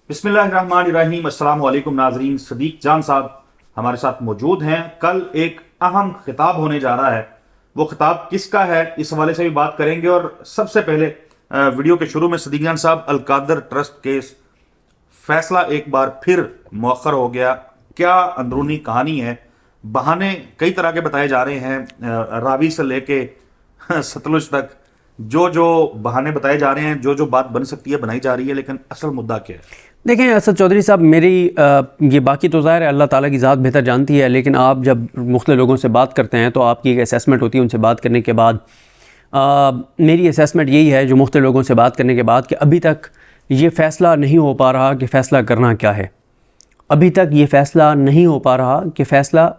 بسم اللہ الرحمن الرحیم۔ السلام علیکم ناظرین، صدیق جان صاحب ہمارے ساتھ موجود ہیں۔ کل ایک اہم خطاب ہونے جا رہا ہے، وہ خطاب کس کا ہے اس حوالے سے بھی بات کریں گے۔ اور سب سے پہلے ویڈیو کے شروع میں صدیق جان صاحب، القادر ٹرسٹ کیس فیصلہ ایک بار پھر مؤخر ہو گیا، کیا اندرونی کہانی ہے؟ بہانے کئی طرح کے بتائے جا رہے ہیں، راوی سے لے کے ستلج تک جو بہانے بتائے جا رہے ہیں، جو بات بن سکتی ہے بنائی جا رہی ہے، لیکن اصل مدعا کیا ہے؟ دیکھیں اسد چودھری صاحب، میری یہ باقی تو ظاہر ہے اللہ تعالیٰ کی ذات بہتر جانتی ہے، لیکن آپ جب مختلف لوگوں سے بات کرتے ہیں تو آپ کی ایک اسیسمنٹ ہوتی ہے ان سے بات کرنے کے بعد۔ میری اسیسمنٹ یہی ہے جو مختلف لوگوں سے بات کرنے کے بعد، کہ ابھی تک یہ فیصلہ نہیں ہو پا رہا کہ فیصلہ کرنا کیا ہے۔ ابھی تک یہ فیصلہ نہیں ہو پا رہا کہ فیصلہ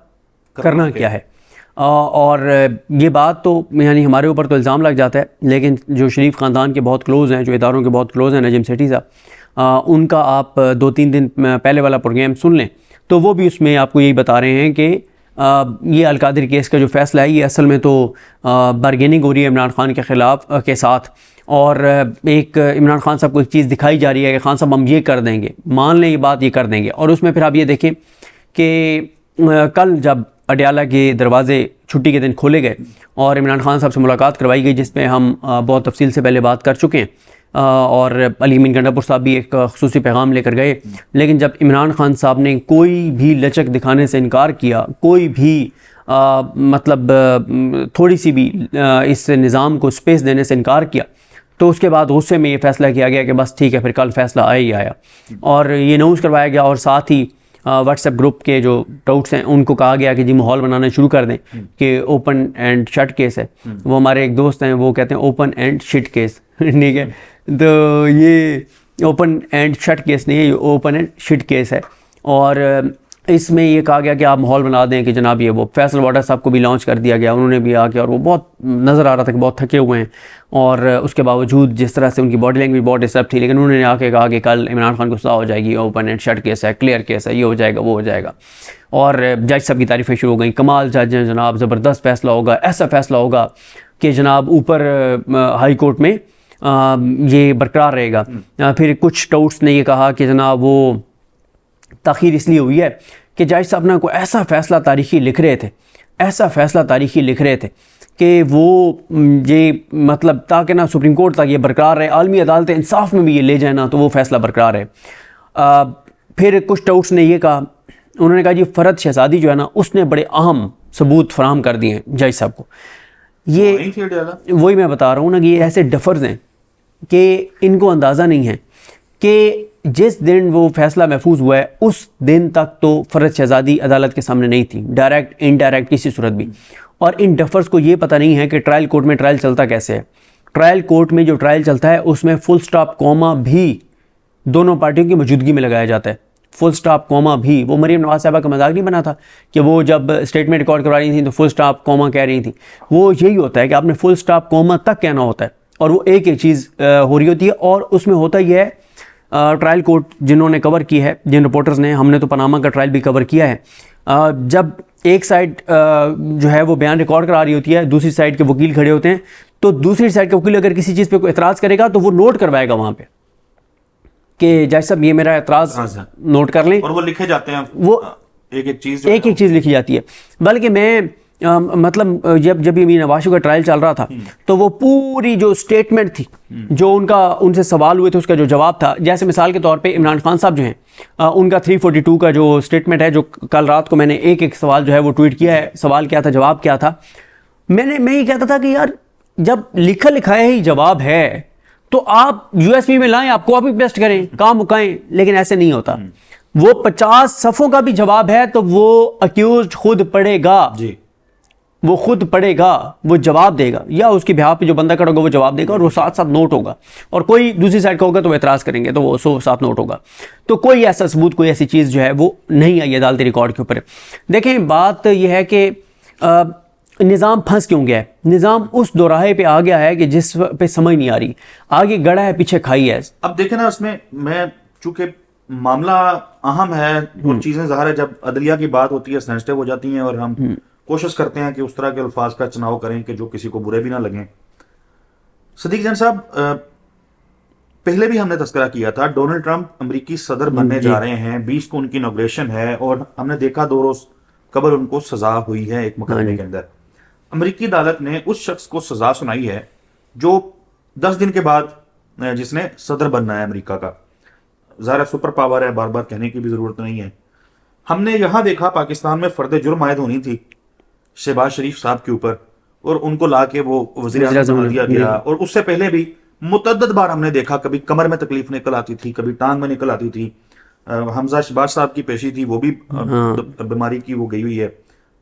کرنا کیا ہے۔ اور یہ بات تو یعنی ہمارے اوپر تو الزام لگ جاتا ہے، لیکن جو شریف خاندان کے بہت کلوز ہیں، جو اداروں کے بہت کلوز ہیں، نجم سیٹھی صاحب، ان کا آپ 2-3 دن پہلے والا پروگرام سن لیں تو وہ بھی اس میں آپ کو یہی بتا رہے ہیں کہ یہ القادر کیس کا جو فیصلہ ہے یہ اصل میں تو بارگیننگ ہو رہی ہے عمران خان کے خلاف کے ساتھ، اور ایک عمران خان صاحب کو ایک چیز دکھائی جا رہی ہے کہ خان صاحب ہم یہ کر دیں گے، مان لیں یہ بات، یہ کر دیں گے۔ اور اس میں پھر آپ یہ دیکھیں کہ کل جب اڈیالہ کے دروازے چھٹی کے دن کھولے گئے اور عمران خان صاحب سے ملاقات کروائی گئی، جس پہ ہم بہت تفصیل سے پہلے بات کر چکے ہیں، اور علی امین گنڈا صاحب بھی ایک خصوصی پیغام لے کر گئے، لیکن جب عمران خان صاحب نے کوئی بھی لچک دکھانے سے انکار کیا، کوئی بھی مطلب تھوڑی سی بھی اس نظام کو سپیس دینے سے انکار کیا، تو اس کے بعد غصے میں یہ فیصلہ کیا گیا کہ بس ٹھیک ہے، پھر کل فیصلہ آیا ہی آیا، اور یہ نوش کروایا گیا۔ اور ساتھ ہی واٹس ایپ گروپ کے جو ڈاؤٹس ہیں ان کو کہا گیا کہ جی ماحول بنانا شروع کر دیں کہ اوپن اینڈ شٹ کیس ہے۔ وہ ہمارے ایک دوست ہیں، وہ کہتے ہیں اوپن اینڈ شٹ کیس، ٹھیک ہے، تو یہ اوپن اینڈ شٹ کیس نہیں ہے، یہ اوپن اینڈ شٹ کیس ہے۔ اور اس میں یہ کہا گیا کہ آپ ماحول بنا دیں کہ جناب یہ وہ فیصل واڈر صاحب کو بھی لانچ کر دیا گیا، انہوں نے بھی آ کے، اور وہ بہت نظر آ رہا تھا کہ بہت تھکے ہوئے ہیں، اور اس کے باوجود جس طرح سے ان کی باڈی لینگویج بہت ڈسٹرب تھی، لیکن انہوں نے آ کے کہا کہ کل عمران خان کو سزا ہو جائے گی، اوپن اینڈ شٹ کیس ہے، کلیئر کیس ہے، یہ ہو جائے گا، وہ ہو جائے گا۔ اور جج صاحب کی تعریفیں شروع ہو گئیں، کمال جج ہیں جناب، زبردست فیصلہ ہوگا، ایسا فیصلہ ہوگا کہ جناب اوپر ہائی کورٹ میں یہ برقرار رہے گا۔ پھر کچھ ڈاؤٹس نے یہ کہا کہ جناب وہ تاخیر اس لیے ہوئی ہے کہ جج صاحب نے کوئی ایسا فیصلہ تاریخی لکھ رہے تھے، ایسا فیصلہ تاریخی لکھ رہے تھے کہ وہ یہ مطلب تاکہ نہ سپریم کورٹ تک یہ برقرار رہے، عالمی عدالت انصاف میں بھی یہ لے جائے نا، تو وہ فیصلہ برقرار ہے۔ پھر کچھ ڈاؤٹس نے یہ کہا، انہوں نے کہا جی فرد شہزادی جو ہے نا، اس نے بڑے اہم ثبوت فراہم کر دیے ہیں جج صاحب کو۔ یہ وہی میں بتا رہا ہوں نا کہ یہ ایسے ڈفرز ہیں کہ ان کو اندازہ نہیں ہے کہ جس دن وہ فیصلہ محفوظ ہوا ہے اس دن تک تو فرد شہزادی عدالت کے سامنے نہیں تھی، ڈائریکٹ انڈائریکٹ کسی صورت بھی۔ اور ان ڈفرز کو یہ پتہ نہیں ہے کہ ٹرائل کورٹ میں ٹرائل چلتا کیسے ہے۔ ٹرائل کورٹ میں جو ٹرائل چلتا ہے اس میں فل سٹاپ کوما بھی دونوں پارٹیوں کی موجودگی میں لگایا جاتا ہے، فل سٹاپ کوما بھی۔ وہ مریم نواز صاحبہ کا مذاق نہیں بنا تھا کہ وہ جب اسٹیٹمنٹ ریکارڈ کروا رہی تھیں تو فل سٹاپ کوما کہہ رہی تھیں، وہ یہی ہوتا ہے کہ آپ نے فل سٹاپ کوما تک کہنا ہوتا ہے، اور وہ ایک چیز ہو رہی ہوتی ہے۔ اور اس میں ہوتا یہ ہے، ٹرائل کورٹ جنہوں نے کور کی ہے، جن رپورٹرز نے، ہم نے تو پاناما کا ٹرائل بھی کور کیا ہے، جب ایک سائڈ جو ہے وہ بیان ریکارڈ کرا رہی ہوتی ہے، دوسری سائڈ کے وکیل کھڑے ہوتے ہیں، تو دوسری سائڈ کے وکیل اگر کسی چیز پہ کوئی اعتراض کرے گا تو وہ نوٹ کروائے گا وہاں پہ کہ جج صاحب یہ میرا اعتراض نوٹ کر لیں، اور وہ لکھے جاتے ہیں، وہ ایک چیز لکھی جاتی ہے۔ بلکہ میں مطلب جب یہ مینا واشو کا ٹرائل چل رہا تھا تو وہ پوری جو سٹیٹمنٹ تھی، جو ان سے سوال ہوئے تھے، اس کا جو جواب تھا، جیسے مثال کے طور پہ عمران خان صاحب جو ہیں، ان کا 342 کا جو سٹیٹمنٹ ہے، جو کل رات کو میں نے ایک سوال جو ہے وہ ٹویٹ کیا ہے، سوال کیا تھا، جواب کیا تھا، میں یہ کہتا تھا کہ یار جب لکھا لکھایا ہی جواب ہے تو آپ USB میں لائیں، آپ کاپی پیسٹ کریں، کام مکائیں، لیکن ایسے نہیں ہوتا۔ وہ 50 صفحوں کا بھی جواب ہے تو وہ اکیوزڈ خود پڑھے گا، وہ خود پڑھے گا، وہ جواب دے گا، یا اس کی بہاف پہ جو بندہ کھڑا ہوگا وہ جواب دے گا، اور وہ ساتھ ساتھ نوٹ ہوگا، اور کوئی دوسری سائڈ کا ہوگا تو وہ اعتراض کریں گے تو وہ ساتھ نوٹ ہوگا۔ تو کوئی ایسا ثبوت، کوئی ایسی چیز جو ہے وہ نہیں آئی عدالتی ریکارڈ کے اوپر۔ دیکھیں بات یہ ہے کہ نظام پھنس کیوں گیا ہے؟ نظام اس دوراہے پہ آ گیا ہے کہ جس پہ سمجھ نہیں آ رہی، آگے گڑا ہے پیچھے کھائی ہے۔ اب دیکھیں نا، اس میں چونکہ معاملہ اہم ہے اور چیزیں ظاہر ہے جب عدلیہ کی بات ہوتی ہے سینسٹیو ہو جاتی ہیں، اور ہم کوشش کرتے ہیں کہ اس طرح کے الفاظ کا چناؤ کریں کہ جو کسی کو برے بھی نہ لگیں۔ صدیق جان صاحب، پہلے بھی ہم نے تذکرہ کیا تھا، ڈونلڈ ٹرمپ امریکی صدر بننے جا رہے ہیں، 20 کو ان کی انوگریشن ہے، اور ہم نے دیکھا 2 روز قبل ان کو سزا ہوئی ہے ایک مقدمے کے اندر. امریکی عدالت نے اس شخص کو سزا سنائی ہے جو 10 دن کے بعد جس نے صدر بننا ہے امریکہ کا. ظاہر سپر پاور ہے، بار بار کہنے کی بھی ضرورت نہیں ہے. ہم نے یہاں دیکھا پاکستان میں فرد جرم عائد ہونی تھی شہباز شریف صاحب کے اوپر، اور ان کو لا کے وہ وزیر اعظم بنا دیا گیا. اور اس سے پہلے بھی متعدد بار ہم نے دیکھا، کبھی کمر میں تکلیف نکل آتی تھی، کبھی ٹانگ میں نکل آتی تھی. حمزہ شہباز صاحب کی پیشی تھی، وہ بھی بیماری کی وہ گئی ہوئی ہے،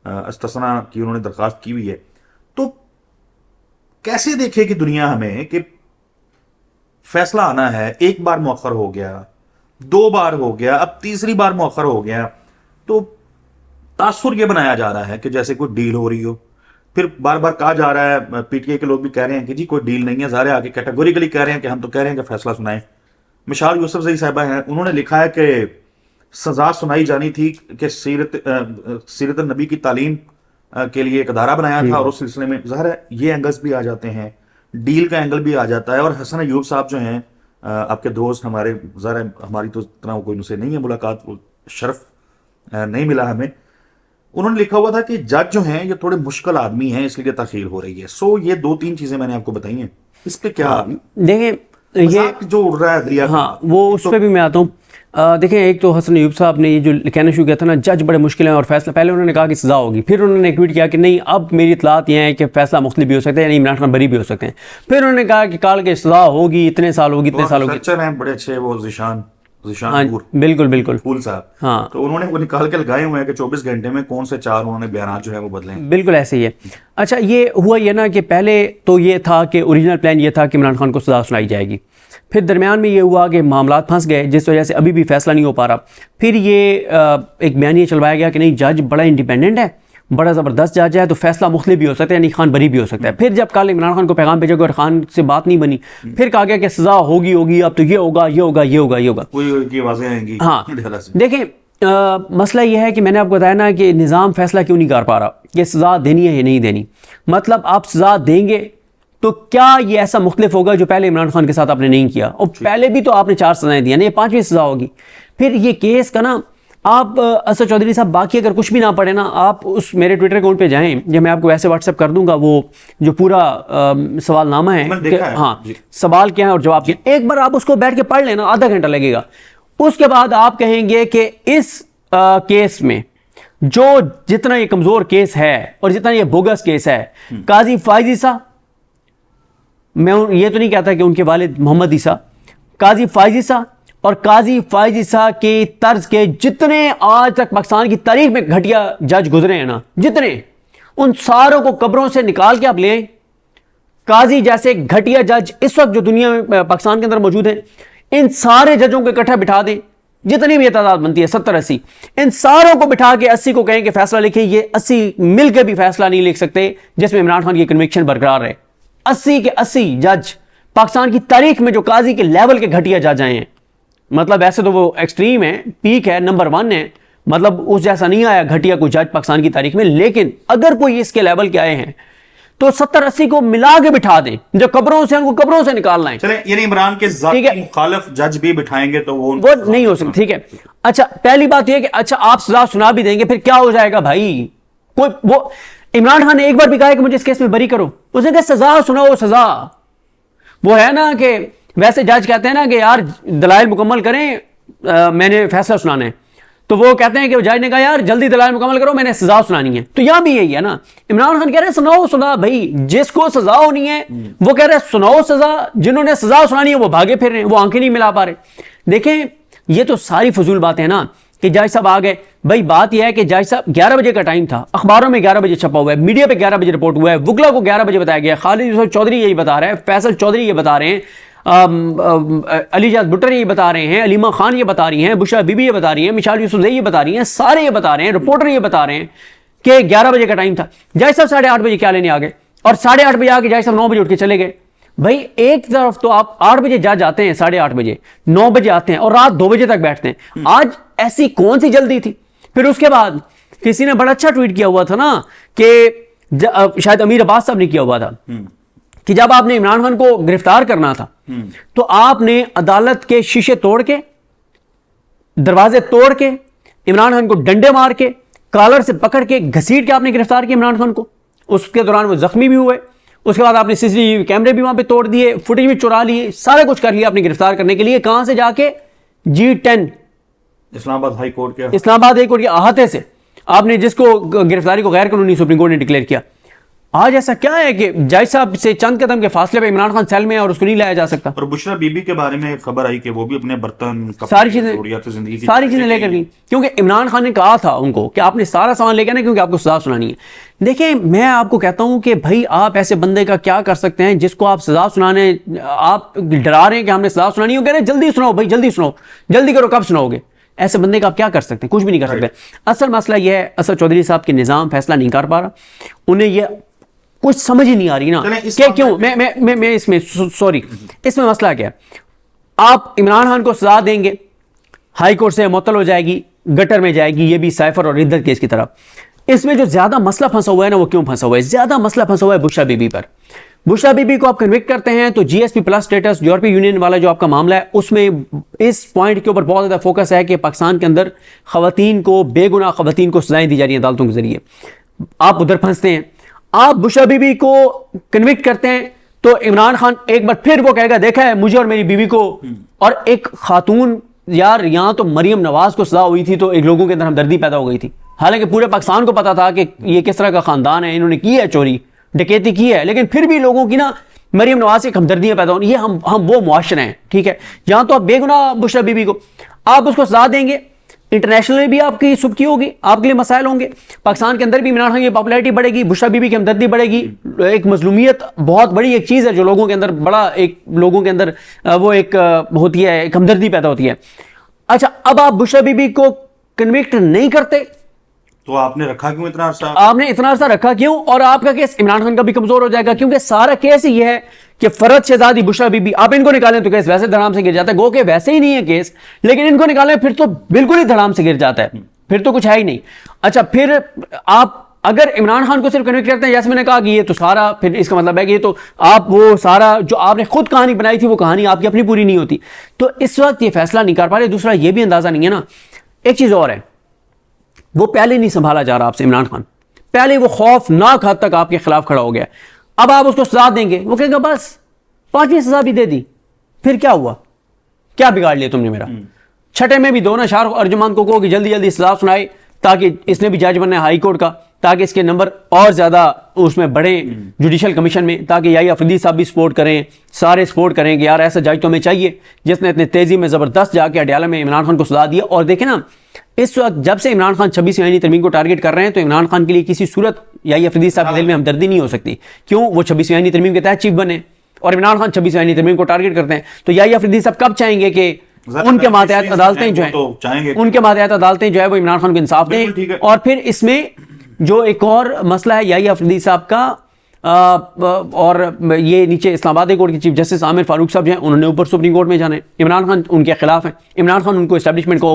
استثنا کی انہوں نے درخواست کی ہوئی ہے. تو کیسے دیکھے کہ دنیا ہمیں کہ فیصلہ آنا ہے، ایک بار مؤخر ہو گیا، 2 بار ہو گیا، اب تیسری بار مؤخر ہو گیا، تو تاثر یہ بنایا جا رہا ہے کہ جیسے کوئی ڈیل ہو رہی ہو. پھر بار بار کہا جا رہا ہے، پی ٹی آئی کے لوگ بھی کہہ رہے ہیں کہ جی کوئی ڈیل نہیں ہے. ظاہر ہے آگے کیٹیگوریکلی کہہ رہے ہیں کہ ہم تو کہہ رہے ہیں کہ فیصلہ سنائیں. مشال یوسفزئی صاحبہ ہیں، انہوں نے لکھا ہے کہ سزا سنائی جانی تھی کہ سیرت النبی کی تعلیم کے لیے ایک ادارہ بنایا تھا، اور اس سلسلے میں ظاہر ہے یہ اینگلز بھی آ جاتے ہیں، ڈیل کا اینگل بھی آ جاتا ہے. اور حسن ایوب صاحب جو ہیں آپ کے دوست ہمارے، ظاہر ہماری تو اتنا کوئی ان سے نہیں ہے ملاقات، وہ شرف نہیں ملا ہمیں. انہوں نے لکھا ہوا تھا کہ جج جو ہیں یہ تھوڑے مشکل آدمی ہیں، اس لیے تاخیر ہو رہی ہے. سو یہ 2-3 چیزیں میں نے آپ کو بتائی ہیں، اس پہ کیا دیکھیں یہ جو اڑ رہا ہے دریا کا؟ ہاں وہ اس پہ بھی میں آتا ہوں. دیکھیں ایک تو حسن ایوب صاحب نے یہ جو کہنا شروع کیا تھا نا، جج بڑے مشکل ہیں اور فیصلہ، پہلے انہوں نے کہا کہ سزا ہوگی، پھر انہوں نے ٹویٹ کیا کہ نہیں اب میری اطلاعات یہ ہیں کہ فیصلہ مختلف بھی ہو سکتا ہے، یعنی عمران خان بری بھی ہو سکتے ہیں. پھر انہوں نے کہا کہ کال کے سزا ہوگی، اتنے سال ہوگی، اتنے سال ہوگی. سچر ہیں بڑے اچھے وہ ذیشان بالکل پھول صاحب، ہاں، تو انہوں نے وہ نکال کے لگائے ہوئے ہیں کہ 24 گھنٹے میں کون سے 4 انہوں نے بیانات جو ہے وہ بدلے ہیں. بالکل ایسے ہی ہے. اچھا یہ ہوا یہ نا کہ پہلے تو یہ تھا کہ اوریجنل پلان یہ تھا کہ عمران خان کو سزا سنائی جائے گی، پھر درمیان میں یہ ہوا کہ معاملات پھنس گئے جس وجہ سے ابھی بھی فیصلہ نہیں ہو پا رہا. پھر یہ ایک بیان یہ چلوایا گیا کہ نہیں جج بڑا انڈیپینڈنٹ ہے، بڑا زبردست جج ہے، تو فیصلہ مختلف بھی ہو سکتا ہے، یعنی خان بری بھی ہو سکتا ہے. پھر جب کل عمران خان کو پیغام بھیجا گیا اور خان سے بات نہیں بنی، پھر کہا گیا کہ سزا ہوگی، اب تو یہ ہوگا. کوئی آوازیں آئیں گی. ہاں دیکھیں مسئلہ یہ ہے کہ میں نے آپ کو بتایا نا کہ نظام فیصلہ کیوں نہیں کر پا رہا کہ سزا دینی ہے یا نہیں دینی. مطلب آپ سزا دیں گے تو کیا یہ ایسا مختلف ہوگا جو پہلے عمران خان کے ساتھ آپ نے نہیں کیا، اور پہلے بھی تو آپ نے 4 سزائیں دی، یعنی یہ 5ویں سزا ہوگی. پھر یہ کیس کا نا آپ اسد چودھری صاحب باقی اگر کچھ بھی نہ پڑھے نا، آپ اس میرے ٹویٹر اکاؤنٹ پہ جائیں، یا میں آپ کو ویسے واٹس ایپ کر دوں گا وہ جو پورا سوال نامہ ہے، ہاں سوال کیا ہے اور جواب کیا، ایک بار آپ اس کو بیٹھ کے پڑھ لینا، آدھا گھنٹہ لگے گا. اس کے بعد آپ کہیں گے کہ اس کیس میں جو جتنا یہ کمزور کیس ہے اور جتنا یہ بوگس کیس ہے، قاضی فائز عیسیٰ، میں یہ تو نہیں کہتا کہ ان کے والد محمد عیسیٰ، قاضی فائز عیسیٰ اور قاضی فائز عیسیٰ کے طرز کے جتنے آج تک پاکستان کی تاریخ میں گھٹیا جج گزرے ہیں نا، جتنے، ان ساروں کو قبروں سے نکال کے آپ لیں. قاضی جیسے گھٹیا جج اس وقت جو دنیا میں پاکستان کے اندر موجود ہیں، ان سارے ججوں کو اکٹھا بٹھا دیں، جتنی بھی تعداد بنتی ہے 70-80، ان ساروں کو بٹھا کے 80 کو کہیں کہ فیصلہ لکھیں. یہ 80 مل کے بھی فیصلہ نہیں لکھ سکتے جس میں عمران خان کی کنوکشن برقرار ہے. 80 کے 80 جج پاکستان کی تاریخ میں جو قاضی کے لیول کے گھٹیا جج آئے ہیں، مطلب ایسے تو وہ ایکسٹریم ہے، پیک ہے، نمبر 1 ہے، مطلب اس جیسا نہیں آیا گھٹیا کوئی جج پاکستان کی تاریخ میں. لیکن اگر کوئی اس کے لیول کے آئے ہیں تو 70-80 کو ملا کے بٹھا دیں، جو قبروں سے ان کو قبروں سے نکالنا ہے. چلیں یعنی عمران کے ذاتی مخالف جج بھی بٹھائیں گے تو وہ نہیں ہو سکتا. ٹھیک ہے. اچھا پہلی بات یہ کہ اچھا آپ سزا سنا بھی دیں گے، پھر کیا ہو جائے گا بھائی؟ کوئی وہ عمران خان نے ایک بار بھی کہا کہ مجھے اس کیس میں بری کرو، اس نے کہا سزا سناؤ سزا. وہ ہے نا کہ ویسے جج کہتے ہیں نا کہ یار دلائل مکمل کریں، میں نے فیصلہ سنانا ہے، تو وہ کہتے ہیں کہ جج نے کہا یار جلدی دلائل مکمل کرو، میں نے سزا سنانی ہے. تو یہاں بھی یہی ہے نا، عمران خان کہہ رہے ہیں سناؤ سزا. بھائی جس کو سزا ہونی ہے وہ کہہ رہے ہیں سناؤ سزا، جنہوں نے سزا سنانی ہے وہ بھاگے پھر رہے ہیں، وہ آنکھیں نہیں ملا پا رہے. دیکھیں یہ تو ساری فضول باتیں نا کہ جج صاحب آ گئے. بھائی بات یہ ہے کہ جج صاحب 11 بجے کا ٹائم تھا، اخباروں میں 11 بجے چھپا ہوا ہے، میڈیا پہ 11 بجے رپورٹ ہوا ہے، وکلا کو 11 بجے بتایا گیا، خالد یوسف چودھری یہی بتا رہا ہے، فیصل چودھری یہ بتا رہے ہیں، علی جاز بٹر یہ بتا رہے ہیں، علیمہ خان یہ بتا رہی ہیں، بشرا بی بی یہ بتا رہی ہیں، مشال یوسفزئی یہ بتا رہی ہیں، سارے یہ بتا رہے ہیں، رپورٹر یہ بتا رہے ہیں کہ 11 بجے کا ٹائم تھا. جج صاحب 8:30 بجے کیا لینے آ گئے، اور 8:30 بجے آ کے جج صاحب 9 بجے اٹھ کے چلے گئے. بھائی ایک طرف تو آپ 8 بجے جج آتے ہیں، 8:30 بجے، 9 بجے آتے ہیں اور رات 2 بجے تک بیٹھتے ہیں. آج ایسی کون سی جلدی تھی؟ پھر اس کے بعد کسی نے بڑا اچھا ٹویٹ کیا ہوا تھا نا کہ شاید امیر عباس صاحب نے کیا ہوا تھا کہ جب آپ نے عمران خان کو گرفتار کرنا تھا تو آپ نے عدالت کے شیشے توڑ کے، دروازے توڑ کے، عمران خان کو ڈنڈے مار کے، کالر سے پکڑ کے گھسیٹ کے آپ نے گرفتار کیا عمران خان کو. اس کے دوران وہ زخمی بھی ہوئے. اس کے بعد آپ نے سی سی ٹی وی کیمرے بھی وہاں پہ توڑ دیے، فوٹیج بھی چرا لیے، سارا کچھ کر لیا آپ نے گرفتار کرنے کے لیے. کہاں سے جا کے؟ G10 اسلام آباد ہائی کورٹ کے، اسلام آباد ہائی کورٹ کے احاطے سے آپ نے جس کو گرفتاری کو غیر قانونی سپریم کورٹ نے ڈکلیئر کیا. آج ایسا کیا ہے کہ جج صاحب سے چند قدم کے فاصلے پہ عمران خان سیل میں ہے اور اس کو نہیں لایا جا سکتا؟ اور بشرا بی بی کے بارے میں خبر آئی کہ وہ بھی اپنے برتن، ساری چیزیں زندگی کی ساری چیزیں لے کر گئی، کیونکہ عمران خان نے کہا تھا ان کو کہ آپ نے سارا سامان لے کے نا، کیونکہ آپ کو سزا سنانی ہے. دیکھیں میں آپ کو کہتا ہوں کہ بھائی آپ ایسے بندے کا کیا کر سکتے ہیں جس کو آپ سزا سنانے، آپ ڈرا رہے ہیں کہ ہم نے سزا سنانی ہے، کہہ رہے ہیں جلدی سناؤ بھائی، جلدی سناؤ، جلدی کرو، کب سناؤ گے؟ ایسے بندے کا آپ کیا کر سکتے ہیں؟ کچھ بھی نہیں کر سکتے. اصل مسئلہ یہ ہے، اسد چودھری صاحب کے نظام فیصلہ نہیں کر پا رہا، انہیں یہ کچھ سمجھ ہی نہیں آ رہی نا کہ کیوں. میں اس میں سوری، اس میں مسئلہ کیا ہے؟ آپ عمران خان کو سزا دیں گے، ہائی کورٹ سے معطل ہو جائے گی، گٹر میں جائے گی، یہ بھی سائفر اور عدت کیس کی طرف. اس میں جو زیادہ مسئلہ پھنسا ہوا ہے نا، وہ کیوں پھنسا ہوا ہے؟ زیادہ مسئلہ پھنسا ہوا ہے بشرا be be per. Bushra be be کو آپ کنوکٹ کرتے ہیں تو جی ایس پی پلس اسٹیٹس، یورپی یونین والا جو آپ کا معاملہ ہے، اس میں اس پوائنٹ کے اوپر بہت زیادہ فوکس ہے کہ پاکستان کے اندر خواتین کو، بے گناہ خواتین کو سزائیں دی جا رہی ہیں عدالتوں کے ذریعے. آپ ادھر پھنستے ہیں. آپ بشرا بی بی کو کنوکٹ کرتے ہیں تو عمران خان ایک بار پھر وہ کہے گا دیکھا ہے مجھے اور میری بیوی کو. اور ایک خاتون، یار یہاں تو مریم نواز کو سزا ہوئی تھی تو ایک لوگوں کے اندر ہمدردی پیدا ہو گئی تھی، حالانکہ پورے پاکستان کو پتا تھا کہ یہ کس طرح کا خاندان ہے، انہوں نے کی ہے چوری ڈکیتی کی ہے، لیکن پھر بھی لوگوں کی نا مریم نواز سے ہمدردیاں پیدا ہونی. یہ ہم وہ معاشرے ہیں، ٹھیک ہے. یہاں تو آپ بے گناہ بشرا بی بی کو آپ اس کو سزا دیں گے، انٹرنیشنل بھی آپ کی سبکی ہوگی، آپ کے لیے مسائل ہوں گے. پاکستان کے اندر بھی عمران خان کی پاپولیرٹی بڑھے گی، بشرا بی بی کی ہمدردی بڑھے گی. ایک مظلومیت بہت بڑی ایک چیز ہے جو لوگوں کے اندر بڑا، ایک لوگوں کے اندر وہ ایک ہوتی ہے، ایک ہمدردی پیدا ہوتی ہے. اچھا اب آپ بشرا بی بی کو کنوکٹ نہیں کرتے تو آپ نے رکھا کیوں اتنا عرصہ؟ آپ نے اتنا عرصہ رکھا کیوں؟ اور آپ کا کیس عمران خان کا بھی کمزور ہو جائے گا، کیونکہ سارا کیس یہ ہے کہ فرد شہزادی بشرا بی بی، آپ ان کو نکالیں تو کیس ویسے دھڑام سے گر جاتا ہے. گو کہ ویسے ہی نہیں ہے کیس، لیکن ان کو نکالیں پھر تو بالکل ہی دھڑام سے گر جاتا ہے، پھر تو کچھ ہے ہی نہیں. اچھا پھر آپ اگر عمران خان کو صرف کنوکٹ کرتے ہیں، جیسے میں نے کہا کہ یہ تو سارا، پھر اس کا مطلب ہے کہ یہ تو آپ وہ سارا جو آپ نے خود کہانی بنائی تھی وہ کہانی آپ کی اپنی پوری نہیں ہوتی. تو اس وقت یہ فیصلہ نہیں کر پا رہے. دوسرا یہ بھی اندازہ نہیں ہے نا، ایک چیز اور ہے، وہ پہلے نہیں سنبھالا جا رہا آپ سے عمران خان، پہلے وہ خوفناک حد تک آپ کے خلاف کھڑا ہو گیا. اب آپ اس کو سزا دیں گے، وہ کہے گا بس 5ویں سزا بھی دے دی، پھر کیا ہوا؟ کیا بگاڑ لیا تم نے میرا؟ چھٹے میں بھی دو نا، شاہ رخ ارجمان کو کہو کہ جلدی جلدی سزا سنائے، تاکہ اس نے بھی جج بننا ہے ہائی کورٹ کا، تاکہ اس کے نمبر اور زیادہ اس میں بڑھے جوڈیشل کمیشن میں، تاکہ یحییٰ افریدی صاحب بھی سپورٹ کریں، سارے سپورٹ کریں کہ یار ایسا جج تو ہمیں چاہیے جس نے اتنے تیزی میں زبردست جا کے اڈیالہ میں عمران خان کو سزا دیا. اور دیکھیں نا اس وقت جب سے عمران خان 26ویں آئینی ترمیم کو ٹارگٹ کر رہے ہیں تو عمران خان کے لیے کسی صورت یحییٰ افریدی صاحب کے دل میں ہمدردی نہیں ہو سکتی. کیوں؟ وہ 26ویں آئینی ترمیم کے تحت چیف بنے اور عمران خان 26ویں آئینی ترمیم کو ٹارگٹ کرتے ہیں. تو یحییٰ افریدی صاحب کب چاہیں گے کہ ان کے ماتحت عدالتیں جو ہیں، ان کے ماتحت عدالتیں جو ہے وہ عمران خان کو انصاف دیں. اور پھر اس میں جو ایک اور مسئلہ ہے یحییٰ افریدی صاحب کا، اور یہ نیچے اسلام آباد کورٹ کے چیف جسٹس عامر فاروق صاحب جو ہیں، انہوں نے اوپر سپریم کورٹ میں جانے، عمران خان ان کے خلاف ہیں. عمران خان ان کو اسٹیبلشمنٹ کو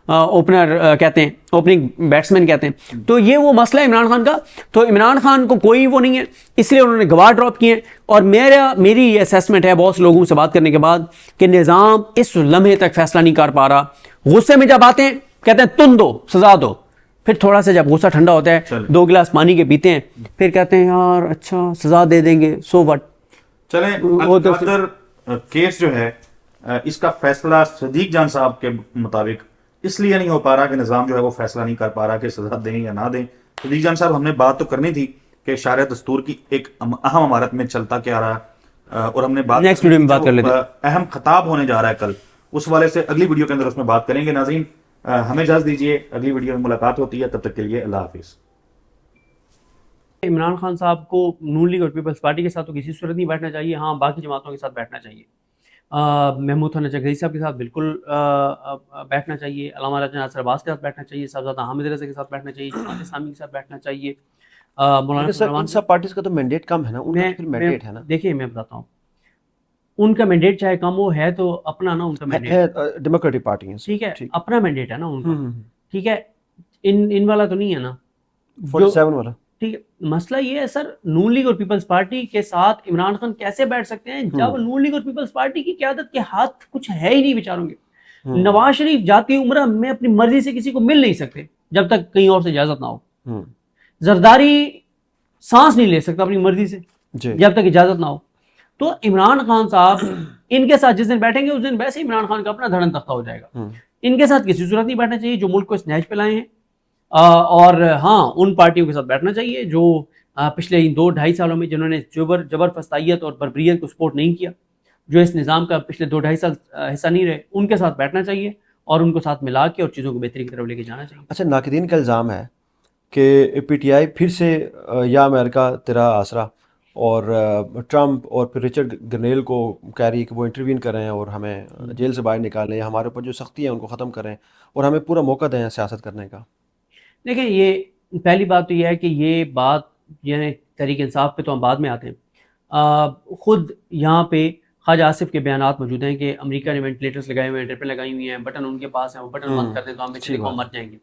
اوپنر کہتے ہیں، اوپننگ بیٹسمین کہتے ہیں. تو یہ وہ مسئلہ ہے عمران خان کا. تو عمران خان کو کوئی وہ نہیں ہے، اس لیے انہوں نے گواہ ڈراپ کیے ہیں. اور میری یہ اسیسمنٹ ہے بہت سے لوگوں سے بات کرنے کے بعد کہ نظام اس لمحے تک فیصلہ نہیں کر پا رہا. غصے میں جب آتے ہیں کہتے ہیں تم دو، سزا دو، پھر تھوڑا سا جب غصہ ٹھنڈا ہوتا ہے 2 گلاس پانی کے پیتے ہیں، پھر کہتے ہیں یار اچھا سزا دے دیں گے، سو وٹ. چلیں کیس جو ہے اس کا فیصلہ صدیق جان صاحب کے مطابق اس لیے نہیں ہو پا رہا کہ نظام جو ہے وہ فیصلہ نہیں کر پا رہا کہ سزا دیں یا نہ دیں. صدیق جان صاحب، ہم نے بات تو کرنی تھی کہ شارع دستور کی ایک اہم عمارت میں چلتا کیا رہا، اور ہم نے نیکسٹ ویڈیو میں بات کر لیتے ہیں. اہم خطاب ہونے جا رہا ہے کل، اس والے سے اگلی ویڈیو کے اندر اس میں بات کریں گے. ناظرین ہمیں اجازت دیجیے، اگلی ویڈیو میں ملاقات ہوتی ہے، تب تک کے لیے اللہ حافظ. عمران خان صاحب کو نون لیگ اور پیپلز پارٹی کے ساتھ تو کسی صورت نہیں بیٹھنا چاہیے، ہاں باقی جماعتوں کے ساتھ بیٹھنا چاہیے. محمود خان چکھری صاحب کے ساتھ بالکل بیٹھنا چاہیے، علامہ راجہ ناصر عباس کے ساتھ بیٹھنا چاہیے، صاحبزادہ حامد رضا کے ساتھ بیٹھنا چاہیے، جماعت اسلامی کے ساتھ بیٹھنا چاہیے. مولانا سب پارٹیز کا تو مینڈیٹ کم ہے نا، ان کا پھر مینڈیٹ ہے نا. دیکھیے میں بتاتا ہوں، ان کا مینڈیٹ چاہے کم ہو، ہے تو اپنا نا، ان کا مینڈیٹ ہے ڈیموکریٹک پارٹی ہے، ٹھیک ہے، اپنا مینڈیٹ ہے نا ان کا، ٹھیک ہے. ان والا تو نہیں ہے نا 47 والا. ٹھیک ہے. مسئلہ یہ ہے سر, نون لیگ اور پیپلز پارٹی کے ساتھ عمران خان کیسے بیٹھ سکتے ہیں جب نون لیگ اور پیپلز پارٹی کی قیادت کے ہاتھ کچھ ہے ہی نہیں بیچاروں کے. نواز شریف جاتی عمرہ میں اپنی مرضی سے کسی کو مل نہیں سکتے جب تک کہیں اور سے اجازت نہ ہو. زرداری سانس نہیں لے سکتا اپنی مرضی سے جب تک اجازت نہ ہو. تو عمران خان صاحب ان کے ساتھ جس دن بیٹھیں گے اس دن ویسے عمران خان کا اپنا دھڑن تختہ ہو جائے گا. ان کے ساتھ کسی صورت نہیں بیٹھنا چاہیے جو ملک کو اس نہج پہ لائے ہیں, اور ہاں ان پارٹیوں کے ساتھ بیٹھنا چاہیے جو پچھلے 2-2.5 سالوں میں جنہوں نے جبر فسطائیت اور بربریت کو سپورٹ نہیں کیا, جو اس نظام کا پچھلے 2-2.5 سال حصہ نہیں رہے, ان کے ساتھ بیٹھنا چاہیے اور ان کو ساتھ ملا کے اور چیزوں کو بہتری کی طرف لے کے جانا چاہیے. اچھا, ناقدین کا الزام ہے کہ پی ٹی آئی پھر سے یا امریکہ تیرا آسرا اور ٹرمپ اور پھر رچرڈ گرنیل کو کہہ رہی ہے کہ وہ انٹروین کریں اور ہمیں جیل سے باہر نکالیں, یا ہمارے اوپر جو سختی ہیں ان کو ختم کریں اور ہمیں پورا موقع دیں سیاست کرنے کا. دیکھیں, یہ پہلی بات تو یہ ہے کہ یہ بات یعنی تحریک انصاف پہ تو ہم بعد میں آتے ہیں. خود یہاں پہ خواجہ آصف کے بیانات موجود ہیں کہ امریکہ نے وینٹیلیٹرز لگائے ہوئے ہیں, ڈرپیں لگائی ہوئی ہیں, بٹن ان کے پاس ہیں, وہ بٹن بند کر دیں تو ہم بچے کو مر جائیں گے.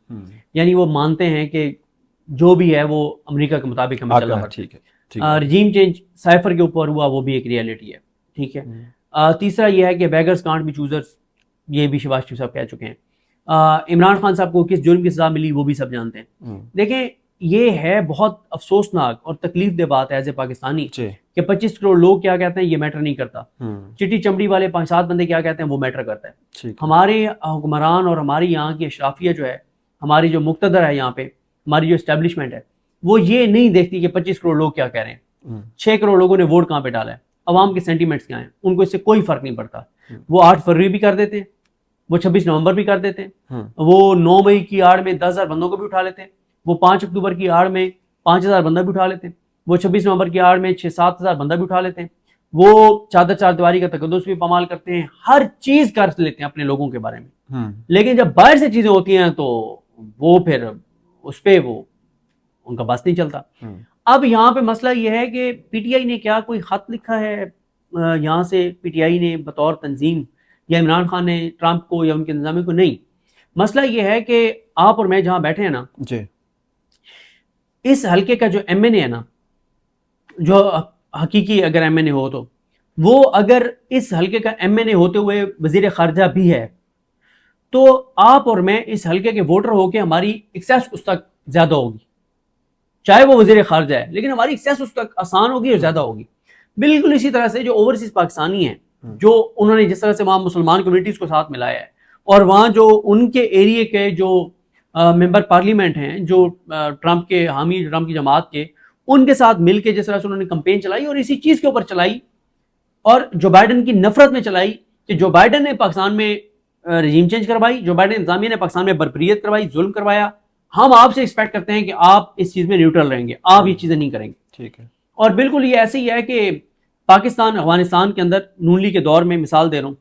یعنی وہ مانتے ہیں کہ جو بھی ہے وہ امریکہ کے مطابق ہمیں چلنا پڑتا ہے. رجیم چینج سائفر کے اوپر ہوا وہ بھی ایک ریئلٹی ہے. ٹھیک ہے. تیسرا یہ ہے کہ بیگرز کانٹ بی چوزرز, یہ بھی شہباز شریف صاحب کہہ چکے ہیں. عمران خان صاحب کو کس جرم کی سزا ملی وہ بھی سب جانتے ہیں. دیکھیں, یہ ہے بہت افسوسناک اور تکلیف دہ بات ہے ایز اے پاکستانی کہ 25 کروڑ لوگ کیا کہتے ہیں یہ میٹر نہیں کرتا, چٹی چمڑی والے 5-7 بندے کیا کہتے ہیں وہ میٹر کرتا ہے. ہمارے حکمران اور ہماری یہاں کی اشرافیہ جو ہے, ہماری جو مقتدر ہے یہاں پہ, ہماری جو اسٹیبلشمنٹ ہے, وہ یہ نہیں دیکھتی کہ 25 کروڑ لوگ کیا کہہ رہے ہیں, 6 کروڑ لوگوں نے ووٹ کہاں پہ ڈالا ہے, عوام کے سینٹیمنٹس کیا ہیں, ان کو اس سے کوئی فرق نہیں پڑتا. وہ 8 فروری بھی کر دیتے ہیں, وہ 26 نومبر بھی کر دیتے ہیں, وہ 9 مئی کی آڑ میں 10,000 بندوں کو بھی اٹھا لیتے ہیں, وہ 5 اکتوبر کی آڑ میں 5,000 بندہ بھی اٹھا لیتے ہیں, وہ 26 نومبر کی آڑ میں 6-7 ہزار بندہ بھی اٹھا لیتے ہیں, وہ چادر چار دیواری کا تقدس بھی پامال کرتے ہیں, ہر چیز کر لیتے ہیں اپنے لوگوں کے بارے میں. لیکن جب باہر سے چیزیں ہوتی ہیں تو وہ پھر اس پہ وہ ان کا بس نہیں چلتا. اب یہاں پہ مسئلہ یہ ہے کہ پی ٹی آئی نے کیا کوئی خط لکھا ہے یہاں سے پی ٹی آئی نے بطور تنظیم, یا عمران خان نے ٹرمپ کو یا ان کے انتظامیہ کو؟ نہیں. مسئلہ یہ ہے کہ آپ اور میں جہاں بیٹھے ہیں نا, اس حلقے کا جو ایم این اے ہے نا, جو حقیقی اگر ایم این اے ہو تو وہ اگر اس حلقے کا ایم این اے ہوتے ہوئے وزیر خارجہ بھی ہے تو آپ اور میں اس حلقے کے ووٹر ہو کے ہماری ایکسیس اس تک زیادہ ہوگی, چاہے وہ وزیر خارجہ ہے, لیکن ہماری ایکسیس اس تک آسان ہوگی اور زیادہ ہوگی. بالکل اسی طرح سے جو اوورسیز پاکستانی ہیں, جو انہوں نے جس طرح سے وہاں مسلمان کمیونٹیز کو ساتھ ملایا ہے, اور وہاں جو ان کے ایریے کے جو ممبر پارلیمنٹ ہیں, جو ٹرمپ کے حامی, ٹرمپ کی جماعت کے, ان کے ساتھ مل کے جس طرح سے انہوں نے کمپین چلائی اور اسی چیز کے اوپر چلائی, اور جو بائیڈن کی نفرت میں چلائی کہ جو بائیڈن نے پاکستان میں رجیم چینج کروائی, جو بائیڈن انتظامیہ نے پاکستان میں بربریت کروائی, ظلم کروایا, ہم آپ سے ایکسپیکٹ کرتے ہیں کہ آپ اس چیز میں نیوٹرل رہیں گے, آپ یہ چیزیں نہیں کریں گے. ٹھیک ہے. اور بالکل یہ ایسے ہی ہے کہ پاکستان افغانستان کے اندر نون لیگ کے دور میں مثال دے رہا ہوں,